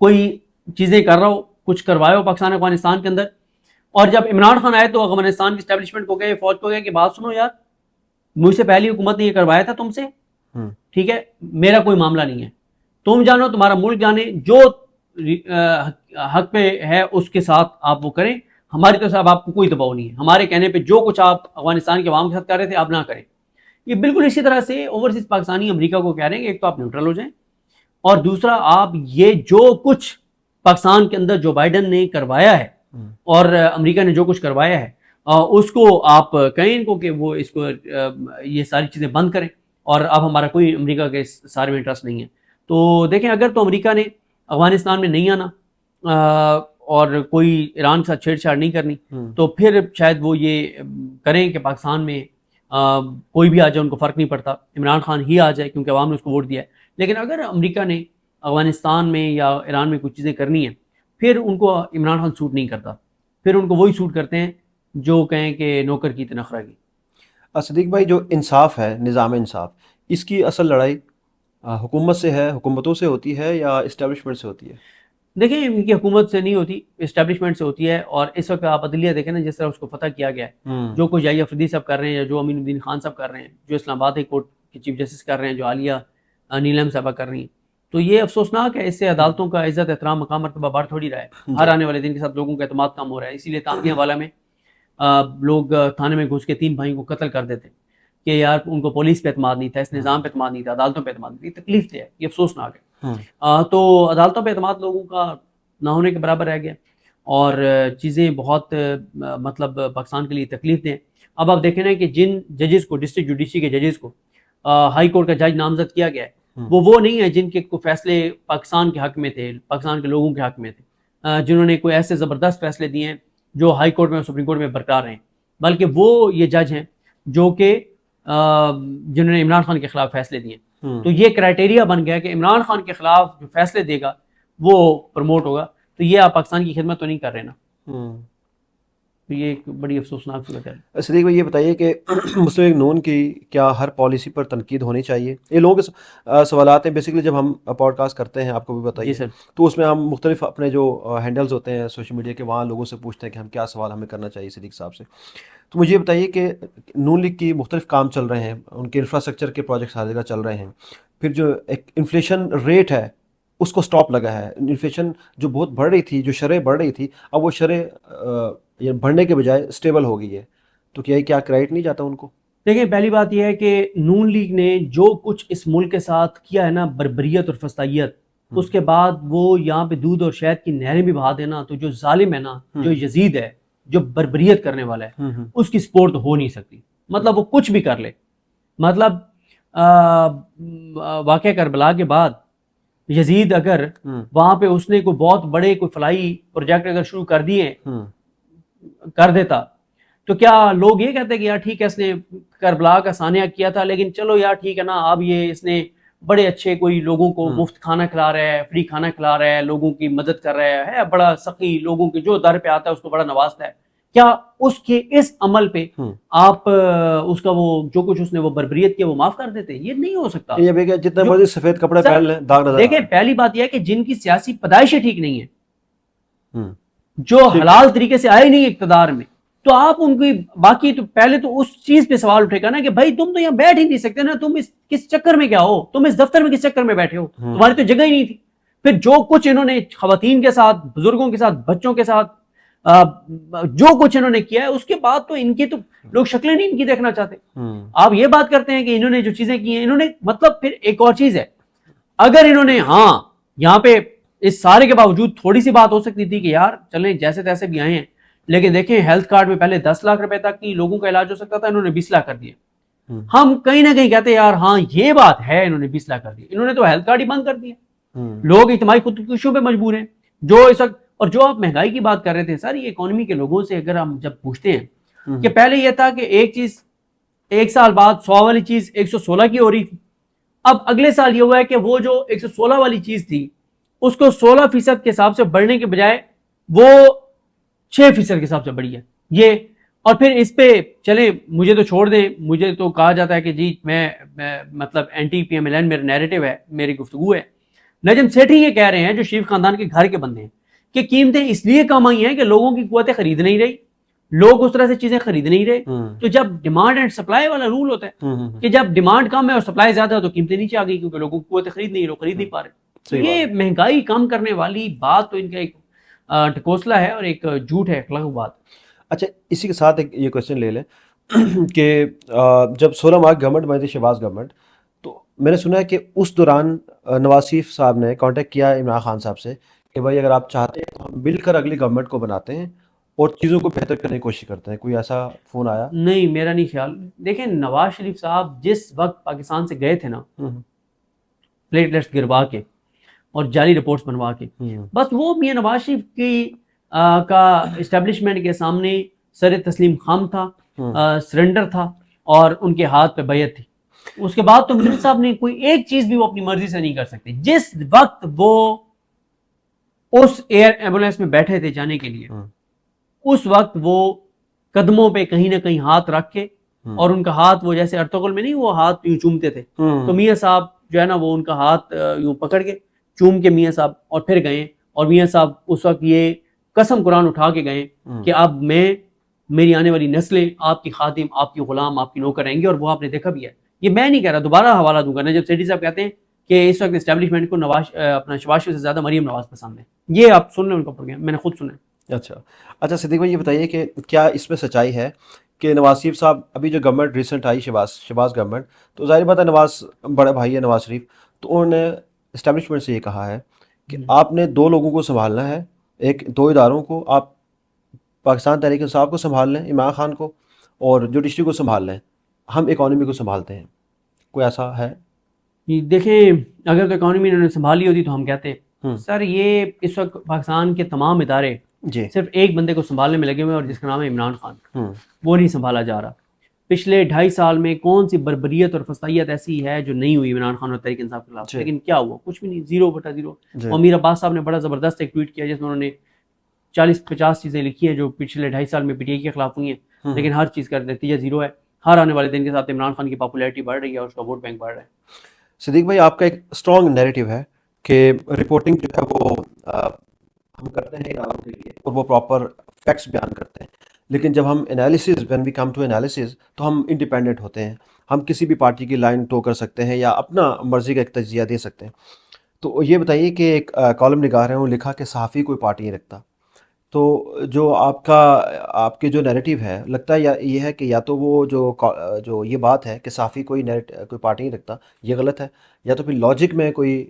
کوئی چیزیں کر رہا ہو, کچھ کروایا ہو پاکستان افغانستان کے اندر, اور جب عمران خان آئے تو افغانستان کی اسٹیبلشمنٹ کو گئے, فوج کو گئے کہ بات سنو یار, مجھ سے پہلی حکومت نے یہ کروایا تھا تم سے, ٹھیک ہے, میرا کوئی معاملہ نہیں ہے, تم جانو, تمہارا ملک جانے, جو حق پہ ہے اس کے ساتھ آپ وہ کریں, ہماری طرف سے اب آپ کو کوئی دباؤ نہیں ہے, ہمارے کہنے پہ جو کچھ آپ افغانستان کے عوام کے ساتھ کر رہے تھے آپ نہ کریں. یہ بالکل اسی طرح سے اوورسیز پاکستانی امریکہ کو کہہ رہے ہیں کہ ایک تو آپ نیوٹرل ہو جائیں, اور دوسرا آپ یہ جو کچھ پاکستان کے اندر جو بائیڈن نے کروایا ہے اور امریکہ نے جو کچھ کروایا ہے اس کو آپ کہیں ان کو کہ وہ اس کو یہ ساری چیزیں بند کریں, اور اب ہمارا کوئی امریکہ کے سارے میں انٹرسٹ نہیں ہے. تو دیکھیں, اگر تو امریکہ نے افغانستان میں نہیں آنا اور کوئی ایران کے ساتھ چھیڑ چھاڑ نہیں کرنی, تو پھر شاید وہ یہ کریں کہ پاکستان میں کوئی بھی آ جائے ان کو فرق نہیں پڑتا, عمران خان ہی آ جائے کیونکہ عوام نے اس کو ووٹ دیا ہے. لیکن اگر امریکہ نے افغانستان میں یا ایران میں کچھ چیزیں کرنی ہیں, پھر ان کو عمران خان سوٹ نہیں کرتا, پھر ان کو وہی سوٹ کرتے ہیں جو کہیں کہ نوکر کی نخرہ کی. صدیق بھائی, جو انصاف ہے, نظام انصاف, اس کی اصل لڑائی حکومت سے ہے, حکومتوں سے ہوتی ہے یا اسٹیبلشمنٹ سے ہوتی ہے؟ دیکھیں, ان کی حکومت سے نہیں ہوتی, اسٹیبلشمنٹ سے ہوتی ہے. اور اس وقت آپ عدلیہ دیکھیں نا, جس طرح اس کو فتح کیا گیا ہے, جو کچھ یحییٰ افریدی صاحب کر رہے ہیں, یا جو امین الدین خان صاحب کر رہے ہیں, جو اسلام آباد ہائی کورٹ کے چیف جسٹس کر رہے ہیں, جو عالیہ نیلم صاحبہ کر رہی ہیں, تو یہ افسوسناک ہے. اس سے عدالتوں کا عزت, احترام, مقام, مرتبہ بڑھ تھوڑی رہا ہے. ہر آنے والے دن کے ساتھ لوگوں کا اعتماد کم ہو رہا ہے. اسی لیے تانگیاں والا میں لوگ تھانے میں گھس کے 3 بھائیوں کو قتل کر دیتے کہ یار ان کو پولیس پہ اعتماد نہیں تھا، اس نظام پہ اعتماد نہیں تھا، عدالتوں پہ اعتماد نہیں تھا. تکلیف دہ ہے، یہ افسوسناک ہے. تو عدالتوں پہ اعتماد لوگوں کا نہ ہونے کے برابر رہ گیا اور چیزیں بہت مطلب پاکستان کے لیے تکلیف دیں. اب آپ دیکھیں نا کہ جن ججز کو، ڈسٹرکٹ جوڈیشری کے ججز کو ہائی کورٹ کا جج نامزد کیا گیا ہے، وہ نہیں ہے جن کے فیصلے پاکستان کے حق میں تھے، پاکستان کے لوگوں کے حق میں تھے، جنہوں نے کوئی ایسے زبردست فیصلے دیے ہیں جو ہائی کورٹ میں اور سپریم کورٹ میں برقرار ہیں، بلکہ وہ یہ جج ہیں جو کہ جنہوں نے عمران خان کے خلاف فیصلے دیے. تو یہ کرائٹیریا بن گیا کہ عمران خان کے خلاف جو فیصلے دے گا وہ پروموٹ ہوگا. تو یہ آپ پاکستان کی خدمت تو نہیں کر رہے نا. تو یہ ایک بڑی افسوسناک صورت ہے. صدیق بھائی یہ بتائیے کہ مسلم لیگ نون کی کیا ہر پالیسی پر تنقید ہونی چاہیے؟ یہ لوگوں کے سوالات ہیں بیسیکلی. جب ہم پوڈ کاسٹ کرتے ہیں آپ کو بھی بتائیے تو اس میں ہم مختلف اپنے جو ہینڈلز ہوتے ہیں سوشل میڈیا کے وہاں لوگوں سے پوچھتے ہیں کہ ہم کیا سوال ہمیں کرنا چاہیے صدیق صاحب سے. تو مجھے یہ بتائیے کہ نون لیگ کی مختلف کام چل رہے ہیں، ان کے انفراسٹرکچر کے پروجیکٹس ہر جگہ چل رہے ہیں، پھر جو ایک انفلیشن ریٹ ہے اس کو سٹاپ لگا ہے. انفلیشن جو بہت بڑھ رہی تھی، جو شرح بڑھ رہی تھی، اب وہ شرح بڑھنے کے بجائے اسٹیبل ہو گئی ہے. تو کیا کریڈٹ نہیں جاتا ان کو؟ دیکھیں پہلی بات یہ ہے کہ نون لیگ نے جو کچھ اس ملک کے ساتھ کیا ہے نا، بربریت اور فسطائیت، اس کے بعد وہ یہاں پہ دودھ اور شہد کی نہریں بھی بہا دینا. تو جو ظالم ہے نا، جو یزید ہے، جو بربریت کرنے والا ہے، اس کی سپورٹ ہو نہیں سکتی. مطلب وہ کچھ بھی کر لے. مطلب واقعہ کربلا کے بعد یزید اگر وہاں پہ اس نے کوئی بہت بڑے کوئی فلائی پروجیکٹ اگر شروع کر دیتا تو کیا لوگ یہ کہتے کہ یار ٹھیک ہے اس نے کربلا کا سانحہ کیا تھا، لیکن چلو یار ٹھیک ہے نا، اب یہ اس نے بڑے اچھے کوئی لوگوں کو مفت کھانا کھلا رہا ہے، فری کھانا کھلا رہا ہے، لوگوں کی مدد کر رہا ہے، بڑا سخی، لوگوں کے جو در پہ آتا ہے اس کو بڑا نوازتا ہے. کیا اس کے اس عمل پہ آپ اس کا وہ جو کچھ اس نے وہ بربریت کیا وہ معاف کر دیتے؟ یہ نہیں ہو سکتا. یہ جتنے مرضی سفید کپڑے پہن لیں داغ نظر. دیکھیں پہلی بات یہ ہے کہ جن کی سیاسی پیدائشیں ٹھیک نہیں ہیں، جو حلال طریقے سے آئے نہیں اقتدار میں، تو آپ ان کی باقی تو پہلے تو اس چیز پہ سوال اٹھے گا نا کہ بھائی تم تو یہاں بیٹھ ہی نہیں سکتے نا، تم اس کس چکر میں کیا ہو، تم اس دفتر میں کس چکر میں بیٹھے ہو، تمہاری تو جگہ ہی نہیں تھی. پھر جو کچھ انہوں نے خواتین کے ساتھ، بزرگوں کے ساتھ، بچوں کے ساتھ جو کچھ انہوں نے کیا ہے، اس کے بعد تو ان کی تو لوگ شکلیں نہیں ان کی دیکھنا چاہتے. آپ یہ بات کرتے ہیں کہ انہوں نے جو چیزیں کی ہیں، انہوں نے مطلب پھر ایک اور چیز ہے، اگر انہوں نے یہاں پہ اس سارے کے باوجود تھوڑی سی بات ہو سکتی تھی کہ یار چلیں جیسے تیسے بھی آئے ہیں، لیکن دیکھیں ہیلتھ کارڈ میں پہلے 10 لاکھ روپے تک کی لوگوں کا علاج ہو سکتا تھا، انہوں نے 20 لاکھ کر دیے. ہم کہیں نہ کہیں کہتے ہیں یار یہ بات ہے، انہوں نے 20 لاکھ کر دیے. انہوں نے تو ہیلتھ کارڈ ہی بند کر دیے. لوگ اجتماعی خودکشیوں پہ مجبور ہیں جو اس وقت. اور جو آپ مہنگائی کی بات کر رہے تھے، ساری اکانومی کے لوگوں سے اگر ہم جب پوچھتے ہیں کہ پہلے یہ تھا کہ ایک چیز ایک سال بعد 100 والی چیز 116 کی ہو رہی تھی، اب اگلے سال یہ ہوا ہے کہ وہ جو 116 والی چیز تھی اس کو 16% کے حساب سے بڑھنے کے بجائے وہ 6% کے حساب سے بڑھی ہے. یہ اور پھر اس پہ چلیں مجھے تو چھوڑ دیں، مجھے تو کہا جاتا ہے کہ جی میں مطلب anti P M L N میرا نیریٹو ہے، میری گفتگو ہے. نجم سیٹھی یہ کہہ رہے ہیں جو شریف خاندان کے گھر کے بندے ہیں کہ قیمتیں اس لیے کم آئی ہیں کہ لوگوں کی قوتیں خرید نہیں رہی، لوگ اس طرح سے چیزیں خرید نہیں رہے. تو جب ڈیمانڈ اینڈ سپلائی والا رول ہوتا ہے کہ جب ڈیمانڈ کم ہے اور سپلائی زیادہ ہے تو قیمتیں نیچے آ گئی کیونکہ لوگوں کی قوتیں خرید نہیں پا رہے. تو یہ مہنگائی کم کرنے والی بات تو ان کا ایک ٹکوسلا ہے اور ایک جھوٹ ہے، اخلاق بات. اچھا اسی کے ساتھ ایک یہ کوشچن لے لیں کہ جب 16 مارچ گورنمنٹ بنی تھی، شہباز گورنمنٹ، تو میں نے سنا ہے کہ اس دوران نواز شریف صاحب نے کانٹیکٹ کیا عمران خان صاحب سے کہ بھائی اگر آپ چاہتے ہیں تو ہم مل کر اگلی گورنمنٹ کو بناتے ہیں اور چیزوں کو بہتر کرنے کی کوشش کرتے ہیں. کوئی ایسا فون آیا؟ نہیں، میرا نہیں خیال. دیکھیں نواز شریف صاحب جس وقت پاکستان سے گئے تھے نا پلیٹلیٹس گروا کے اور جعلی رپورٹس بنوا کے، بس وہ میاں نواز شریف کی کا اسٹیبلشمنٹ کے سامنے سر تسلیم خام تھا، سرنڈر تھا اور ان کے ہاتھ پہ بیعت تھی. اس کے بعد تو مجرد صاحب نے کوئی ایک چیز بھی وہ اپنی مرضی سے نہیں کر سکتے. جس وقت وہ اس ایئر ایمبولینس میں بیٹھے تھے جانے کے لیے، اس وقت وہ قدموں پہ کہیں نہ کہیں ہاتھ رکھ کے اور ان کا ہاتھ وہ جیسے ارطغرل میں نہیں وہ ہاتھ یوں چومتے تھے، تو میاں صاحب جو ہے نا وہ ان کا ہاتھ یوں پکڑ کے چوم کے میاں صاحب اور پھر گئے. اور میاں صاحب اس وقت یہ قسم قرآن اٹھا کے گئے کہ اب میری آنے والی نسلیں آپ کی خادم، آپ کی غلام، آپ کی نوکر رہیں گے. اور وہ آپ نے دیکھا بھی ہے. یہ میں نہیں کہہ رہا، دوبارہ حوالہ دوں گا. نجم سیٹھی صاحب کہتے ہیں کہ اس وقت اسٹیبلشمنٹ کو اپنا شہباز شریف سے زیادہ مریم نواز پسند ہے. یہ آپ سن لیں ان کا پروگرام، میں نے خود سنا ہے. اچھا صدیق بھائی یہ بتائیے کہ کیا اس میں سچائی ہے کہ نواز شریف صاحب ابھی جو گورنمنٹ ریسنٹ آئی شہباز گورنمنٹ، تو ظاہر بات ہے نواز بڑا بھائی ہے نواز شریف، تو انہوں نے اسٹیبلشمنٹ سے یہ کہا ہے کہ آپ نے دو لوگوں کو سنبھالنا ہے، دو اداروں کو، آپ پاکستان تحریک انصاف کو سنبھال لیں، عمران خان کو، اور جوڈیشری کو سنبھال لیں، ہم اکانومی کو سنبھالتے ہیں. کوئی ایسا ہے؟ دیکھیں اگر تو اکانومی انہوں نے سنبھالی ہوتی تو ہم کہتے سر یہ اس وقت پاکستان کے تمام ادارے جی صرف ایک بندے کو سنبھالنے میں لگے ہوئے ہیں اور جس کا نام ہے عمران خان. وہ نہیں سنبھالا جا رہا. پچھلے 2.5 سال میں کون سی بربریت اور فسطائیت ایسی ہے جو نہیں ہوئی عمران خان اور تحریک انصاف کے خلاف؟ لیکن کیا ہوا؟ کچھ بھی نہیں، 0/0. امیر عباس صاحب نے بڑا زبردست ایک ٹویٹ کیا جس میں انہوں نے 40-50 چیزیں لکھی ہیں جو پچھلے 2.5 سال میں پی ٹی آئی کے خلاف ہوئی ہیں، لیکن ہر چیز کا نتیجہ 0 ہے. ہر آنے والے دن کے ساتھ عمران خان کی پاپولیرٹی بڑھ رہی ہے اور اس کا ووٹ بینک بڑھ رہا ہے. صدیق بھائی آپ کا ایک اسٹرانگ نیریٹو ہے کہ رپورٹنگ جو ہے وہ ہم کرتے ہیں اداروں کے لیے اور وہ پراپر فیکٹس بیان کرتے ہیں، لیکن جب ہم analysis when we come to analysis تو ہم انڈیپینڈنٹ ہوتے ہیں، ہم کسی بھی پارٹی کی لائن ٹو کر سکتے ہیں یا اپنا مرضی کا ایک تجزیہ دے سکتے ہیں. تو یہ بتائیے کہ ایک کالم نگار ہے انہوں نے لکھا کہ صحافی کوئی پارٹی نہیں رکھتا، تو جو آپ کے جو نیریٹو ہے لگتا ہے یہ ہے کہ یا تو وہ جو یہ بات ہے کہ صحافی کوئی پارٹی نہیں رکھتا یہ غلط ہے، یا تو پھر لاجک میں کوئی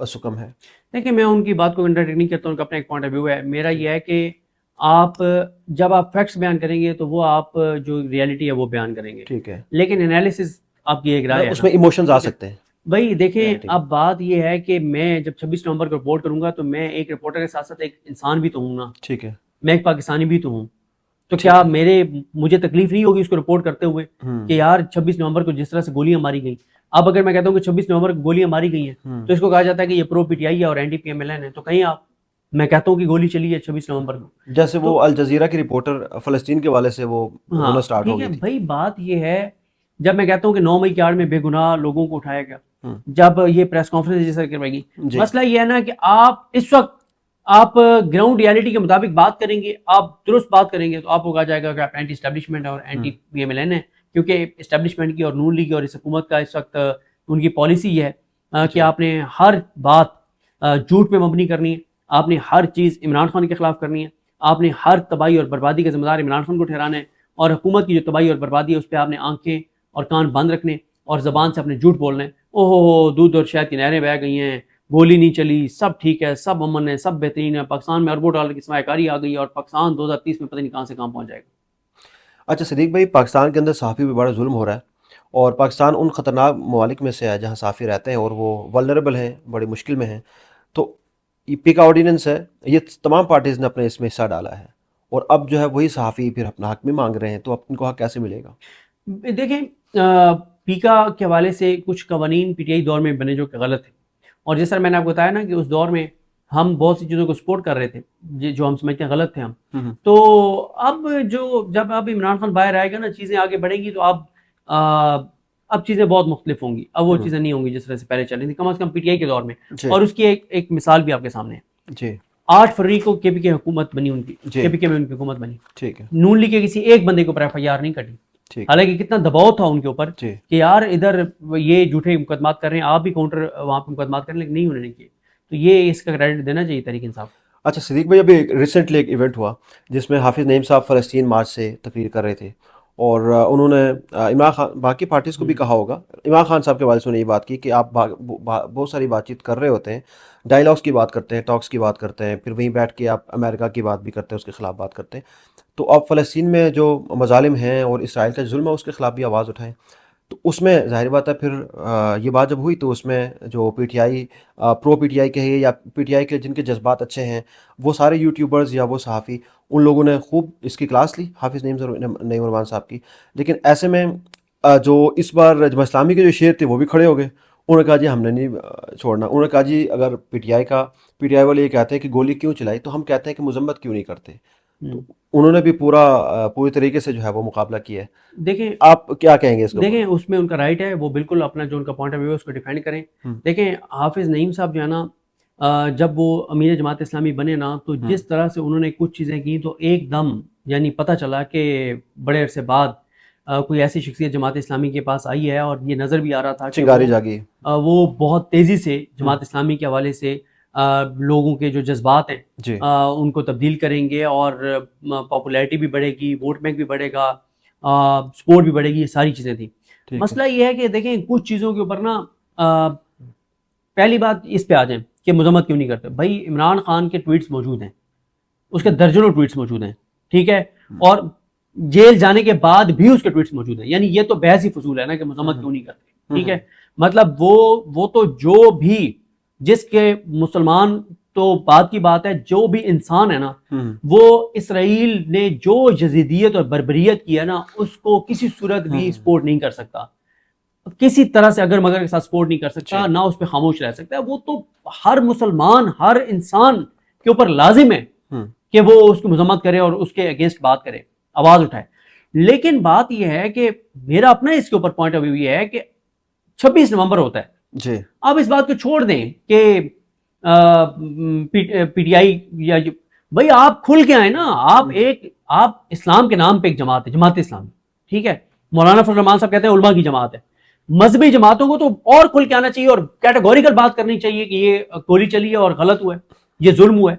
سکم ہے. دیکھیں میں ان کی بات کو انٹرٹیک نہیں کرتا، ان کا اپنا ایک پوائنٹ آف ویو ہے. میرا یہ ہے کہ جب آپ فیکٹس بیان کریں گے تو وہ آپ جو ریئلٹی ہے وہ بیان کریں گے، ٹھیک ہے، لیکن انالیسس آپ کی ایک رائے ہے اس میں ایموشنز آ سکتے ہیں. بھائی دیکھیں اب بات یہ ہے کہ میں جب 26 نومبر کو رپورٹ کروں گا تو میں ایک رپورٹر کے ساتھ ساتھ ایک انسان بھی تو ہوں نا. ٹھیک ہے، میں ایک پاکستانی بھی تو ہوں. تو کیا مجھے تکلیف نہیں ہوگی اس کو رپورٹ کرتے ہوئے کہ یار 26 نومبر کو جس طرح سے گولیاں ماری گئیں، اب اگر میں کہتا ہوں کہ 26 نومبر کو گولیاں ماری گئی ہیں تو اس کو کہا جاتا ہے کہ یہ پرو پی ٹی آئی ہے اور anti P M L N ہے، تو کہیں آپ میں کہتا ہوں کہ گولی چلی ہے 26 نومبر کو، جیسے وہ الجزیرہ کی رپورٹر فلسطین کے والے سے وہ ہونا سٹارٹ ہو گئی تھی. بھائی بات یہ ہے جب میں کہتا ہوں کہ 9 مئی کی آڑ میں بے گناہ لوگوں کو اٹھایا گیا، جب یہ پریس کانفرنس جیسا کروائی گئی، مسئلہ یہ ہے نا کہ آپ اس وقت آپ گراؤنڈ ریالٹی کے مطابق بات کریں گے، آپ درست بات کریں گے تو آپ کو کہا جائے گا کہ آپ اینٹی اسٹیبلشمنٹ اور anti P M L N ہے، کیونکہ اسٹیبلشمنٹ کی اور نون لیگ اور اس حکومت کا اس وقت ان کی پالیسی یہ ہے کہ آپ نے ہر بات جھوٹ پہ مبنی کرنی ہے، آپ نے ہر چیز عمران خان کے خلاف کرنی ہے، آپ نے ہر تباہی اور بربادی کا ذمہ دار عمران خان کو ٹھہرانا ہے، اور حکومت کی جو تباہی اور بربادی ہے اس پہ آپ نے آنکھیں اور کان بند رکھنے اور زبان سے اپنے جھوٹ بولنا ہے. اوہ دودھ اور شہد کی نہریں بہہ گئی ہیں، گولی نہیں چلی، سب ٹھیک ہے، سب امن ہے، سب بہترین ہے، پاکستان میں اربوں ڈالر کی سرمایہ کاری آ گئی اور پاکستان 2030 میں پتہ نہیں کہاں سے کہاں پہنچ جائے گا. اچھا صدیق بھائی پاکستان کے اندر صحافی پہ بڑا ظلم ہو رہا ہے، اور پاکستان ان خطرناک ممالک میں سے ہے جہاں صحافی رہتے ہیں اور وہ ولنریبل ہیں، بڑی مشکل میں ہیں. تو یہ پیکا آرڈیننس ہے، یہ تمام پارٹیز نے اپنے اس میں حصہ ڈالا ہے، اور اب جو ہے وہی صحافی پھر اپنا حق بھی مانگ رہے ہیں، تو اب ان کو حق کیسے ملے گا؟ دیکھیں پیکا کے حوالے سے کچھ قوانین پی ٹی آئی دور میں بنے جو کہ غلط ہیں، اور جس طرح میں نے آپ کو بتایا نا کہ اس دور میں ہم بہت سی چیزوں کو سپورٹ کر رہے تھے جو ہم سمجھتے ہیں غلط تھے ہم. تو اب جب اب عمران خان باہر آئے گا نا چیزیں آگے بڑھیں گی تو اب چیزیں بہت مختلف ہوں گی، اب وہ چیزیں نہیں ہوں گی جس طرح سے پہلے چل رہی تھیں، کم از کم پی ٹی آئی کے دور میں. اور اس کی ایک مثال بھی آپ کے سامنے ہے. جی 8 فروری کو کے پی کے حکومت بنی، ان کی کے پی کے میں ان کی حکومت بنی. ٹھیک ہے، نون لیگ کے کسی ایک بندے کو ایف آئی آر نہیں کٹی، حالانکہ کتنا دباؤ تھا ان کے اوپر کہ یار ادھر یہ جھوٹے مقدمات کر رہے ہیں، آپ بھی کاؤنٹر وہاں پہ مقدمات کر رہے ہیں، لیکن نہیں انہوں نے کیے. تو یہ اس کا کریڈٹ دینا چاہیے تحریک انصاف. اچھا صدیق بھائی ابھی ریسنٹلی ایک ایونٹ ہوا جس میں حافظ نعیم صاحب فلسطین مارچ سے تقریر کر رہے تھے، اور انہوں نے عمران خان باقی پارٹیز کو بھی کہا ہوگا، عمران خان صاحب کے والد سے نے یہ بات کی کہ آپ بہت ساری بات چیت کر رہے ہوتے ہیں، ڈائلاگس کی بات کرتے ہیں، ٹاکس کی بات کرتے ہیں، پھر وہیں بیٹھ کے آپ امریکہ کی بات بھی کرتے ہیں، اس کے خلاف بات کرتے ہیں، تو آپ فلسطین میں جو مظالم ہیں اور اسرائیل کا ظلم ہے اس کے خلاف بھی آواز اٹھائیں. تو اس میں ظاہر بات ہے پھر یہ بات جب ہوئی تو اس میں جو P T I pro P T I کہیے یا پی ٹی آئی کے جن کے جذبات اچھے ہیں وہ سارے یوٹیوبرز یا وہ صحافی ان لوگوں نے خوب اس کی کلاس لی حافظ نعیم الرحمان صاحب کی. لیکن ایسے میں جو اس بار جماعت اسلامی کے جو شیر تھے وہ بھی کھڑے ہو گئے، انہوں نے کہا جی ہم نے نہیں چھوڑنا. انہوں نے کہا جی اگر پی ٹی آئی والے یہ کہتے ہیں کہ گولی کیوں چلائی تو ہم کہتے ہیں کہ مذمت کیوں نہیں کرتے. تو انہوں نے بھی پوری طریقے سے جو ہے وہ مقابلہ کیا ہے. دیکھیں آپ کیا کہیں گے اس کو؟ دیکھیں اس میں ان کا رائٹ ہے، وہ بالکل اپنا جو ان کا پوائنٹ آف ویو ہے اس کو ڈیفینڈ کریں. دیکھیں حافظ نعیم صاحب جو ہے نا جب وہ امیر جماعت اسلامی بنے نا تو جس طرح سے انہوں نے کچھ چیزیں کی تو ایک دم یعنی پتہ چلا کہ بڑے عرصے بعد کوئی ایسی شخصیت جماعت اسلامی کے پاس آئی ہے، اور یہ نظر بھی آ رہا تھا کہ چنگاری جاگی، وہ بہت تیزی سے جماعت اسلامی کے حوالے سے لوگوں کے جو جذبات ہیں جی ان کو تبدیل کریں گے، اور پاپولیرٹی بھی بڑھے گی، ووٹ بینک بھی بڑھے گا، سپورٹ بھی بڑھے گی، یہ ساری چیزیں تھیں. ٹھیک ہے. مسئلہ یہ ہے کہ دیکھیں کچھ چیزوں کے اوپر نا پہلی بات اس پہ آ جائیں کہ مذمت کیوں نہیں کرتے. بھائی عمران خان کے ٹویٹس موجود ہیں، اس کے درجنوں ٹویٹس موجود ہیں، ٹھیک ہے، اور جیل جانے کے بعد بھی اس کے ٹویٹس موجود ہیں. یعنی یہ تو بحث ہی فضول ہے نا کہ مذمت کیوں نہیں کرتے، ٹھیک ہے. مطلب وہ تو جو بھی جس کے مسلمان تو بات کی بات ہے، جو بھی انسان ہے نا وہ اسرائیل نے جو یزیدیت اور بربریت کی ہے نا اس کو کسی صورت بھی سپورٹ نہیں کر سکتا، کسی طرح سے اگر مگر کے ساتھ سپورٹ نہیں کر سکتا، نہ اس پہ خاموش رہ سکتا ہے. وہ تو ہر مسلمان، ہر انسان کے اوپر لازم ہے کہ وہ اس کی مذمت کرے اور اس کے اگینسٹ بات کرے، آواز اٹھائے. لیکن بات یہ ہے کہ میرا اپنا اس کے اوپر پوائنٹ آف ویو یہ ہے کہ 26 نومبر ہوتا ہے. جی آپ اس بات کو چھوڑ دیں کہ پی ٹی آئی یا بھائی آپ کھل کے آئے نا. آپ اسلام کے نام پہ ایک جماعت ہے، جماعت اسلامی، ٹھیک ہے. مولانا فضل الرحمان صاحب کہتے ہیں علماء کی جماعت ہے. مذہبی جماعتوں کو تو اور کھل کے آنا چاہیے اور کیٹیگوریکل بات کرنی چاہیے کہ یہ گولی چلی ہے اور غلط ہوا ہے، یہ ظلم ہوا ہے.